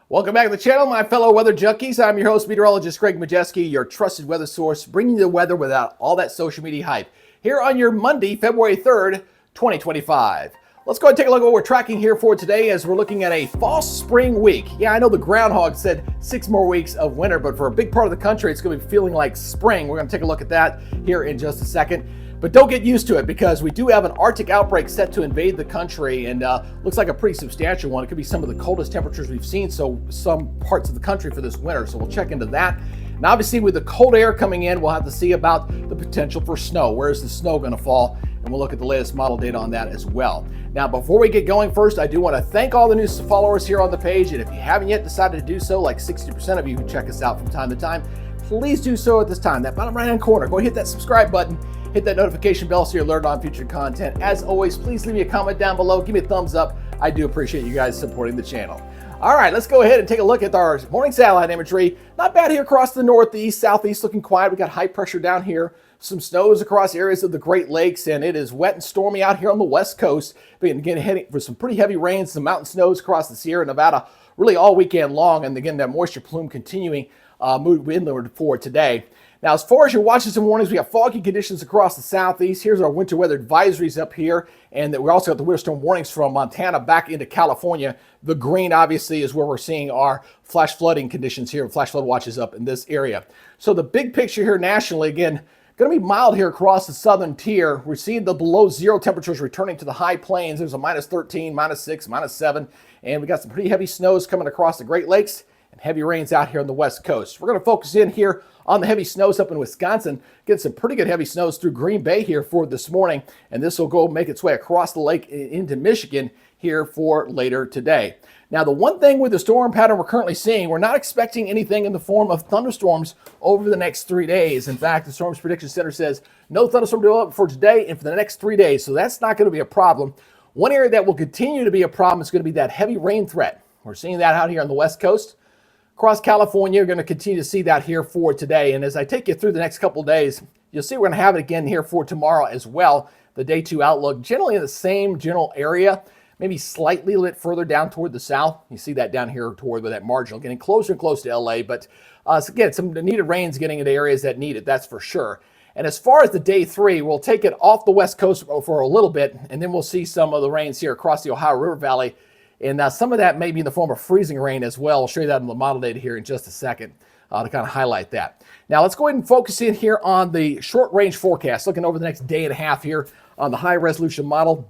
Welcome back to the channel, my fellow weather junkies. I'm your host, meteorologist Greg Majeski, your trusted weather source, bringing you the weather without all that social media hype. Here on your Monday, February 3rd, 2025. Let's go ahead and take a look at what we're tracking here for today as we're looking at a false spring week. Yeah, I know the groundhog said 6 more weeks of winter, but for a big part of the country, it's going to be feeling like spring. We're going to take a look at that here in just a second. But don't get used to it because we do have an Arctic outbreak set to invade the country and looks like a pretty substantial one. It could be some of the coldest temperatures we've seen some parts of the country for this winter. So we'll check into that. And obviously with the cold air coming in, we'll have to see about the potential for snow. Where is the snow going to fall? And we'll look at the latest model data on that as well. Now, before we get going, first, I do want to thank all the new followers here on the page. And if you haven't yet decided to do so, like 60% of you who check us out from time to time, please do so at this time. That bottom right-hand corner, go hit that subscribe button. Hit that notification bell so you're alerted on future content. As always, please leave me a comment down below. Give me a thumbs up. I do appreciate you guys supporting the channel. All right, let's go ahead and take a look at our morning satellite imagery. Not bad here across the northeast, southeast, looking quiet. We got high pressure down here. Some snows across areas of the Great Lakes, and it is wet and stormy out here on the west coast. Again, heading for some pretty heavy rains, some mountain snows across the Sierra Nevada, really all weekend long. And again, that moisture plume continuing move inward for today. Now, as far as your watches and warnings, we have foggy conditions across the southeast. Here's our winter weather advisories up here. And we also got the winter storm warnings from Montana back into California. The green, obviously, is where we're seeing our flash flooding conditions here, flash flood watches up in this area. So the big picture here nationally, again, going to be mild here across the southern tier. We're seeing the below zero temperatures returning to the high plains. There's a minus 13, minus 6, minus 7. And we got some pretty heavy snows coming across the Great Lakes. Heavy rains out here on the west coast. We're going to focus in here on the heavy snows up in Wisconsin. Get some pretty good heavy snows through Green Bay here for this morning, and this will go make its way across the lake into Michigan here for later today. Now, the one thing with the storm pattern we're currently seeing, we're not expecting anything in the form of thunderstorms over the next 3 days. In fact, the Storms Prediction Center says no thunderstorm development for today and for the next 3 days, so that's not going to be a problem. One area that will continue to be a problem is going to be that heavy rain threat. We're seeing that out here on the west coast. Across California, you're going to continue to see that here for today. And as I take you through the next couple of days, you'll see we're going to have it again here for tomorrow as well. The day 2 outlook, generally in the same general area, maybe slightly a little bit further down toward the south. You see that down here toward that marginal, getting closer and close to LA. But again, some needed rains getting into areas that need it, that's for sure. And as far as the day 3, we'll take it off the west coast for a little bit, and then we'll see some of the rains here across the Ohio River Valley. And some of that may be in the form of freezing rain as well. I'll show you that in the model data here in just a second to kind of highlight that. Now, let's go ahead and focus in here on the short range forecast, looking over the next day and a half here on the high resolution model.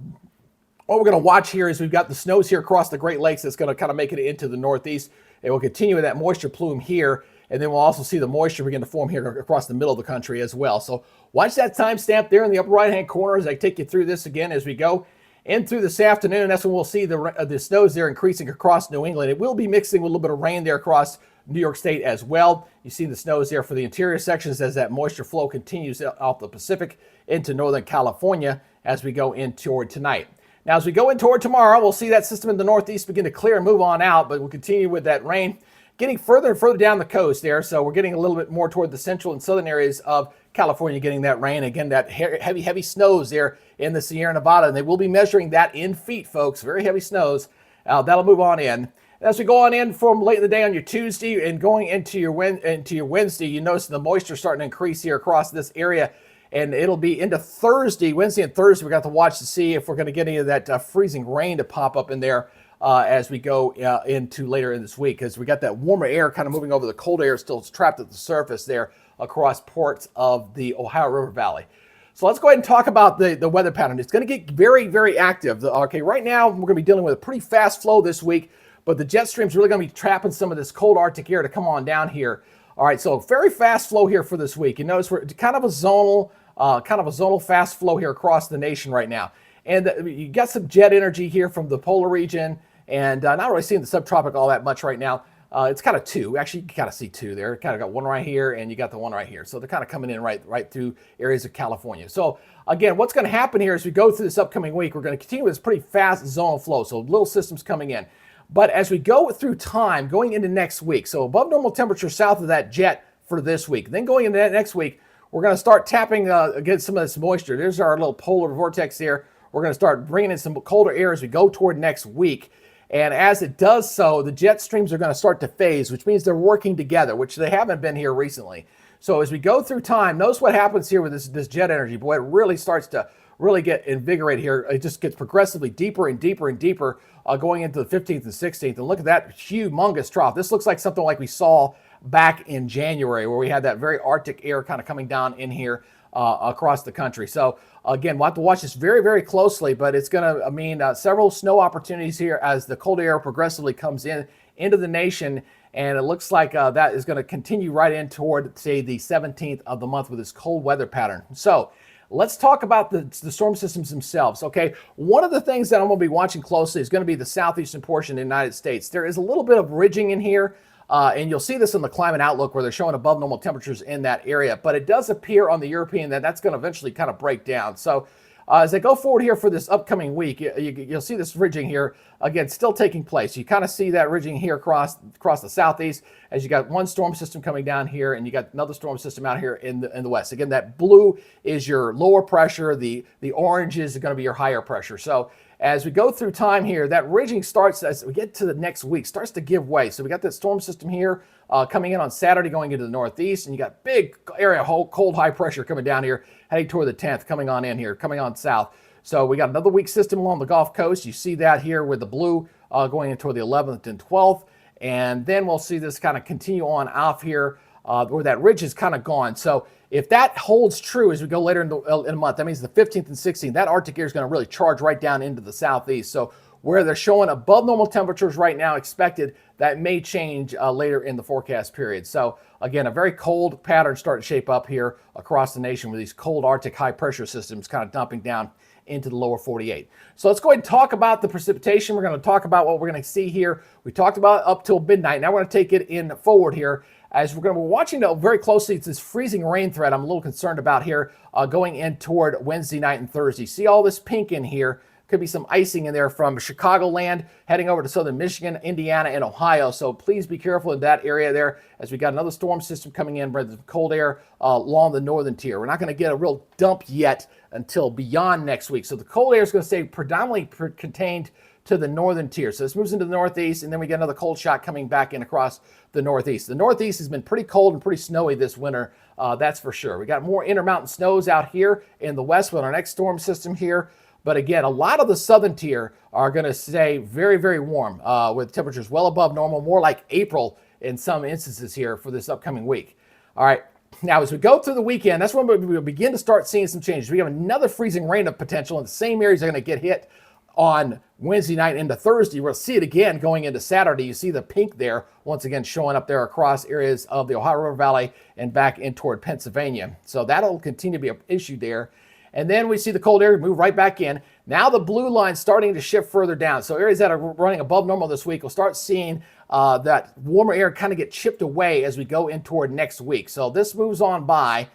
What we're going to watch here is we've got the snows here across the Great Lakes that's going to kind of make it into the northeast. It will continue with that moisture plume here, and then we'll also see the moisture begin to form here across the middle of the country as well. So watch that timestamp there in the upper right-hand corner as I take you through this again as we go. And through this afternoon, that's when we'll see the snows there increasing across New England. It will be mixing with a little bit of rain there across New York State as well. You see the snows there for the interior sections as that moisture flow continues off the Pacific into Northern California as we go in toward tonight. Now, as we go in toward tomorrow, we'll see that system in the northeast begin to clear and move on out, but we'll continue with that rain getting further and further down the coast there. So we're getting a little bit more toward the central and southern areas of California getting that rain. Again, that heavy snows there in the Sierra Nevada, and they will be measuring that in feet, folks. Very heavy snows. That'll move on in. As we go on in from late in the day on your Tuesday and going into your Wednesday, you notice the moisture starting to increase here across this area, and it'll be into Thursday. Wednesday and Thursday, we're going to have to watch to see if we're going to get any of that freezing rain to pop up in there as we go into later in this week, because we got that warmer air kind of moving over the cold air still trapped at the surface there across parts of the Ohio River Valley. So let's go ahead and talk about the weather pattern. It's going to get very, very active. Okay, right now we're going to be dealing with a pretty fast flow this week, but the jet stream's really going to be trapping some of this cold Arctic air to come on down here. All right, so very fast flow here for this week. You notice we're kind of a zonal fast flow here across the nation right now. And you got some jet energy here from the polar region, and not really seeing the subtropical all that much right now. It's kind of 2. Actually, you can kind of see 2 there. Kind of got one right here, and you got the one right here. So they're kind of coming in right through areas of California. So again, what's going to happen here as we go through this upcoming week, we're going to continue with this pretty fast zonal flow. So little systems coming in. But as we go through time, going into next week, so above normal temperature south of that jet for this week. Then going into that next week, we're going to start tapping against some of this moisture. There's our little polar vortex here. We're going to start bringing in some colder air as we go toward next week. And as it does so, the jet streams are going to start to phase, which means they're working together, which they haven't been here recently. So as we go through time, notice what happens here with this jet energy. Boy, it really starts to really get invigorated here. It just gets progressively deeper and deeper and deeper going into the 15th and 16th. And look at that humongous trough. This looks like something like we saw back in January, where we had that very Arctic air kind of coming down in here across the country. So again, we'll have to watch this very, very closely, but it's going to mean several snow opportunities here as the cold air progressively comes into the nation. And it looks like that is going to continue right in toward, say, the 17th of the month with this cold weather pattern. So let's talk about the storm systems themselves, okay? One of the things that I'm going to be watching closely is going to be the southeastern portion of the United States. There is a little bit of ridging in here, and you'll see this in the climate outlook where they're showing above normal temperatures in that area. But it does appear on the European that that's going to eventually kind of break down. So as I go forward here for this upcoming week, you'll see this ridging here, again, still taking place. You kind of see that ridging here across the southeast as you got one storm system coming down here and you got another storm system out here in the west. Again, that blue is your lower pressure. The orange is going to be your higher pressure. So as we go through time here, that ridging starts as we get to the next week, starts to give way. So we got that storm system here coming in on Saturday going into the northeast, and you got big area of cold high pressure coming down here, heading toward the 10th, coming on in here, coming on south. So we got another weak system along the Gulf Coast. You see that here with the blue going into the 11th and 12th. And then we'll see this kind of continue on off here where that ridge is kind of gone. So if that holds true as we go later in a month, that means the 15th and 16th, that Arctic air is going to really charge right down into the southeast. So where they're showing above normal temperatures right now expected, that may change later in the forecast period. So again, a very cold pattern starting to shape up here across the nation with these cold Arctic high pressure systems kind of dumping down into the lower 48. So let's go ahead and talk about the precipitation. We're going to talk about what we're going to see here. We talked about up till midnight. Now we're going to take it in forward here as we're watching very closely. It's this freezing rain threat I'm a little concerned about here going in toward Wednesday night and Thursday. See all this pink in here? Could be some icing in there from Chicagoland heading over to southern Michigan, Indiana, and Ohio. So please be careful in that area there as we got another storm system coming in with cold air along the northern tier. We're not going to get a real dump yet until beyond next week. So the cold air is going to stay predominantly contained to the northern tier. So this moves into the northeast, and then we get another cold shot coming back in across the northeast. The northeast has been pretty cold and pretty snowy this winter, that's for sure. We got more intermountain snows out here in the west with our next storm system here. But again, a lot of the southern tier are going to stay very, very warm with temperatures well above normal, more like April in some instances here for this upcoming week. All right. Now, as we go through the weekend, that's when we'll begin to start seeing some changes. We have another freezing rain of potential, and the same areas are going to get hit on Wednesday night into Thursday. We'll see it again going into Saturday. You see the pink there, once again showing up there across areas of the Ohio River Valley and back in toward Pennsylvania. So that'll continue to be an issue there. And then we see the cold air move right back in. Now the blue line's starting to shift further down. So areas that are running above normal this week will start seeing that warmer air kind of get chipped away as we go in toward next week. So this moves on by.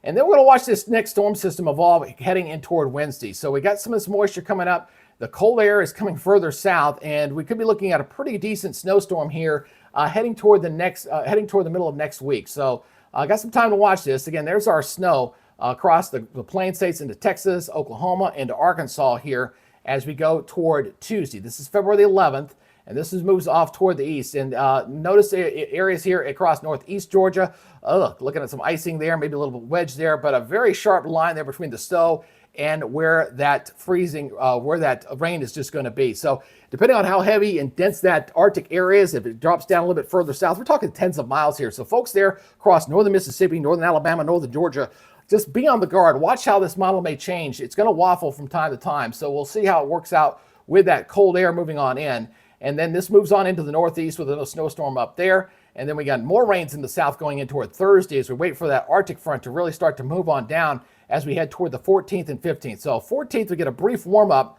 And then we're going to watch this next storm system evolve heading in toward Wednesday. So we got some of this moisture coming up. The cold air is coming further south, and we could be looking at a pretty decent snowstorm here heading toward the middle of next week. So I got some time to watch this. Again, there's our snow across the plain states into Texas, Oklahoma, into Arkansas here as we go toward Tuesday. This is February the 11th, and this moves off toward the east. And notice the areas here across northeast Georgia. Looking at some icing there, maybe a little wedge there, but a very sharp line there between the snow and where that where that rain is just going to be. So depending on how heavy and dense that Arctic air is, if it drops down a little bit further south, we're talking tens of miles here. So folks there across northern Mississippi, northern Alabama, northern Georgia, just be on the guard. Watch how this model may change. It's going to waffle from time to time. So we'll see how it works out with that cold air moving on in. And then this moves on into the northeast with a snowstorm up there. And then we got more rains in the south going in toward Thursday as we wait for that Arctic front to really start to move on down as we head toward the 14th and 15th. So 14th, we get a brief warm up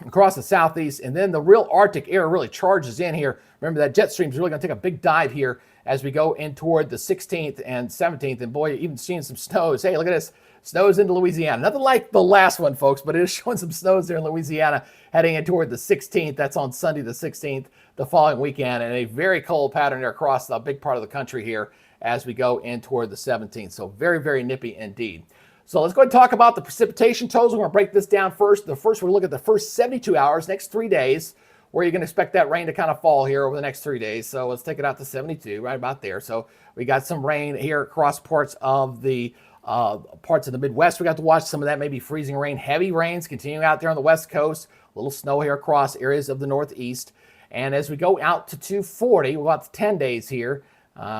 across the southeast, and then the real Arctic air really charges in here. Remember, that jet stream is really going to take a big dive here as we go in toward the 16th and 17th. And boy, even seeing some snows. Hey, look at this. Snows into Louisiana. Nothing like the last one, folks, but it is showing some snows there in Louisiana heading in toward the 16th. That's on Sunday the 16th, the following weekend, and a very cold pattern there across a big part of the country here as we go in toward the 17th. So very, very nippy indeed. So let's go ahead and talk about the precipitation totals. We're going to break this down first. We're going to look at the first 72 hours, next 3 days. where you're going to expect that rain to kind of fall here over the next 3 days. So let's take it out to 72, right about there. So we got some rain here across parts of the Midwest. We got to watch some of that, maybe freezing rain, heavy rains continuing out there on the West Coast, a little snow here across areas of the Northeast. And as we go out to 240, we'll go out to 10 days here.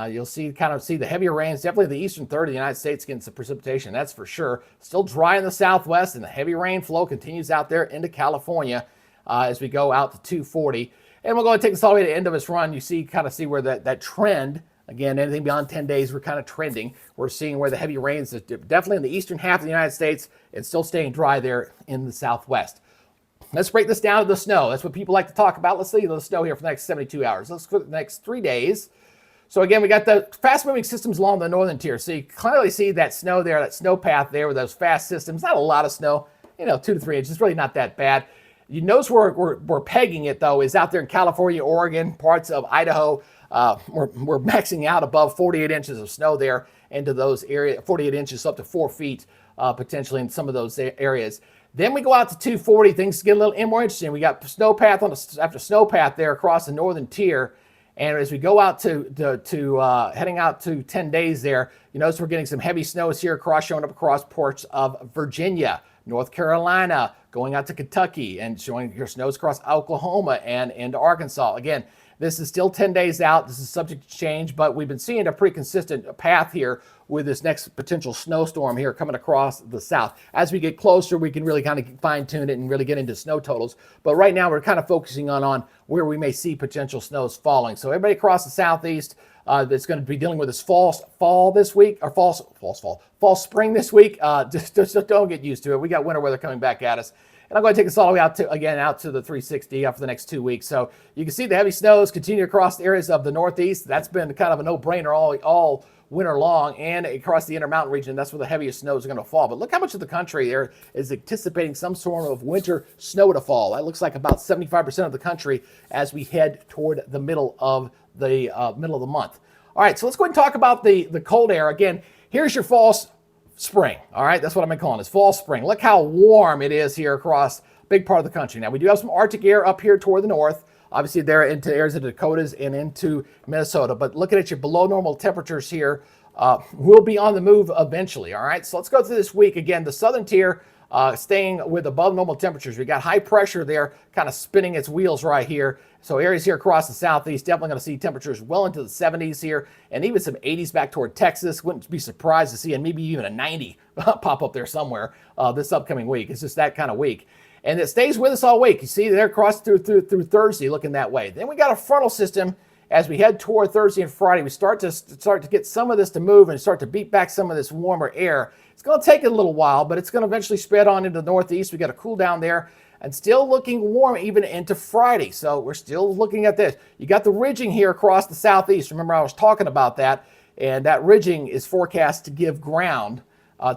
You'll see the heavier rains, definitely the eastern third of the United States getting some precipitation, that's for sure. Still dry in the Southwest, and the heavy rain flow continues out there into California as we go out to 240. And we'll go ahead and take this all the way to the end of this run. You see where that trend, again, anything beyond 10 days, we're kind of trending. We're seeing where the heavy rains is definitely in the eastern half of the United States and still staying dry there in the Southwest. Let's break this down to the snow. That's what people like to talk about. Let's see the snow here for the next 72 hours. Let's go to the next 3 days. So again, we got the fast-moving systems along the northern tier. So you clearly see that snow there, that snow path there with those fast systems. Not a lot of snow, 2 to 3 inches. It's really not that bad. You notice where we're pegging it, though, is out there in California, Oregon, parts of Idaho. We're maxing out above 48 inches of snow there into those areas, 48 inches up to 4 feet potentially in some of those areas. Then we go out to 240. Things get a little more interesting. We got snowpath after snowpath there across the northern tier. And as we go out heading out to 10 days there, you notice we're getting some heavy snows here showing up across parts of Virginia, North Carolina, going out to Kentucky, and showing your snows across Oklahoma and into Arkansas. Again, this is still 10 days out. This is subject to change, but we've been seeing a pretty consistent path here with this next potential snowstorm here coming across the south. As we get closer, we can really kind of fine-tune it and really get into snow totals. But right now, we're kind of focusing on where we may see potential snows falling. So everybody across the southeast that's going to be dealing with this fall this week, or fall spring this week, just don't get used to it. We got winter weather coming back at us. And I'm going to take us all the way out to the 360 for the next 2 weeks. So you can see the heavy snows continue across the areas of the Northeast. That's been kind of a no-brainer all winter long, and across the Intermountain region, that's where the heaviest snows are going to fall. But look how much of the country there is anticipating some sort of winter snow to fall. That looks like about 75% of the country as we head toward the middle of the month. All right, so let's go ahead and talk about the cold air. Again, here's your fall spring. All right, that's what I've been calling it. It's fall spring. Look how warm it is here across a big part of the country. Now, we do have some Arctic air up here toward the north. Obviously, there into areas of the Dakotas and into Minnesota. But looking at your below normal temperatures here, will be on the move eventually. All right, so let's go through this week. Again, the southern tier staying with above normal temperatures. We got high pressure there kind of spinning its wheels right here. So areas here across the southeast definitely going to see temperatures well into the 70s here, and even some 80s back toward Texas. Wouldn't be surprised to see, and maybe even a 90 pop up there somewhere this upcoming week. It's just that kind of week. And it stays with us all week. You see they're across through Thursday looking that way. Then we got a frontal system as we head toward Thursday and Friday. We start to get some of this to move and start to beat back some of this warmer air. It's going to take a little while, but it's going to eventually spread on into the Northeast. We got a cool down there and still looking warm even into Friday. So we're still looking at this. You got the ridging here across the Southeast. Remember I was talking about that, and that ridging is forecast to give ground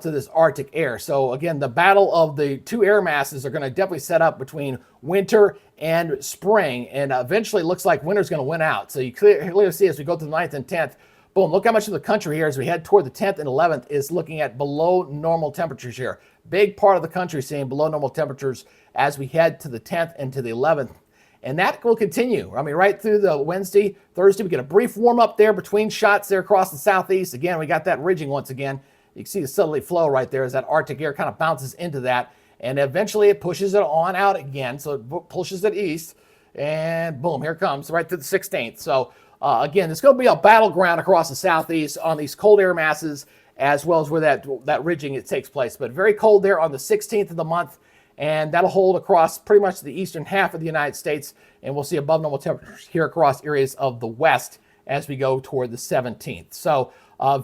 to this Arctic air. So again, the battle of the two air masses are going to definitely set up between winter and spring, and eventually it looks like winter's going to win out. So you clearly see as we go to the 9th and 10th, boom, look how much of the country here as we head toward the 10th and 11th is looking at below normal temperatures here. Big part of the country seeing below normal temperatures as we head to the 10th and to the 11th. And that will continue. I mean, right through the Wednesday, Thursday, we get a brief warm up there between shots there across the southeast. Again, we got that ridging once again. You can see the southerly flow right there as that Arctic air kind of bounces into that. And eventually it pushes it on out again. So it pushes it east. And boom, here it comes right to the 16th. So again, it's going to be a battleground across the southeast on these cold air masses as well as where that ridging it takes place. But very cold there on the 16th of the month. And that'll hold across pretty much the eastern half of the United States. And we'll see above normal temperatures here across areas of the west as we go toward the 17th. So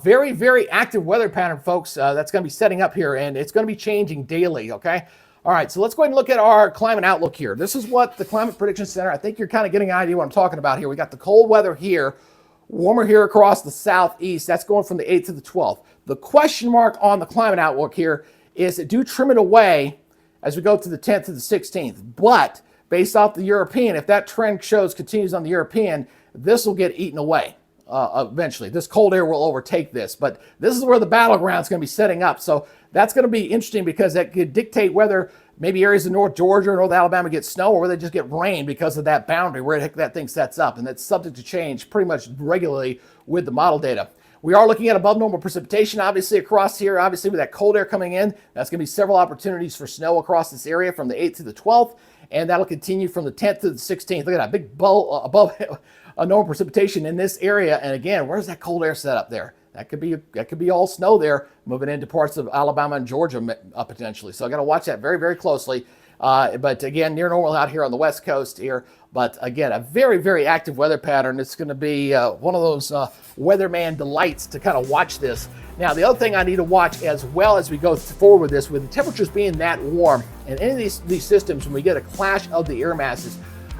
very, very active weather pattern, folks. That's going to be setting up here, and it's going to be changing daily, okay? All right, so let's go ahead and look at our climate outlook here. This is what the Climate Prediction Center, I think you're kind of getting an idea what I'm talking about here. We got the cold weather here, warmer here across the southeast. That's going from the 8th to the 12th. The question mark on the climate outlook here is do trim it away as we go to the 10th to the 16th. But based off the European, if that trend continues on the European, this will get eaten away. eventually. This cold air will overtake this, but this is where the battleground is going to be setting up. So that's going to be interesting because that could dictate whether maybe areas of North Georgia or North Alabama get snow or whether they just get rain because of that boundary where the heck that thing sets up. And that's subject to change pretty much regularly with the model data. We are looking at above normal precipitation, obviously, across here. Obviously, with that cold air coming in, that's going to be several opportunities for snow across this area from the 8th to the 12th, and that'll continue from the 10th to the 16th. Look at that big bowl above normal precipitation in this area. And again, where's that cold air set up there? That could be all snow there, moving into parts of Alabama and Georgia potentially. So I got to watch that very, very closely. But again, near normal out here on the West Coast here. But again, a very, very active weather pattern. It's going to be one of those weatherman delights to kind of watch this. Now, the other thing I need to watch as well as we go forward with this, with the temperatures being that warm, and any of these systems, when we get a clash of the air masses,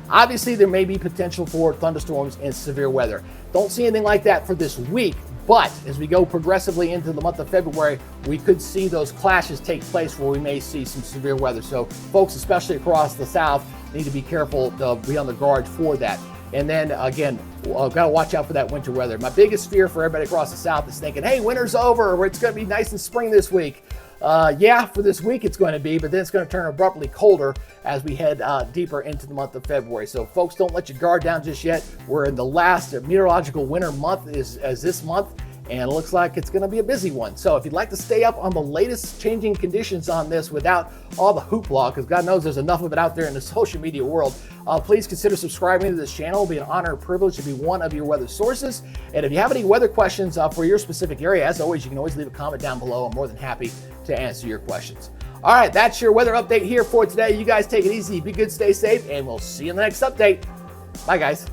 obviously there may be potential for thunderstorms and severe weather. Don't see anything like that for this week. But as we go progressively into the month of February, we could see those clashes take place where we may see some severe weather. So folks, especially across the South, need to be careful to be on the guard for that. And then again, got to watch out for that winter weather. My biggest fear for everybody across the South is thinking, hey, winter's over, or it's going to be nice and spring this week. Yeah, for this week it's going to be, but then it's going to turn abruptly colder as we head deeper into the month of February. So folks, don't let your guard down just yet. We're in the last meteorological winter month as this month, and it looks like it's going to be a busy one. So if you'd like to stay up on the latest changing conditions on this without all the hoopla, because God knows there's enough of it out there in the social media world, please consider subscribing to this channel. It'll be an honor and privilege to be one of your weather sources. And if you have any weather questions for your specific area, as always, you can always leave a comment down below. I'm more than happy to answer your questions. All right, that's your weather update here for today. You guys take it easy, be good, stay safe, and we'll see you in the next update. Bye, guys.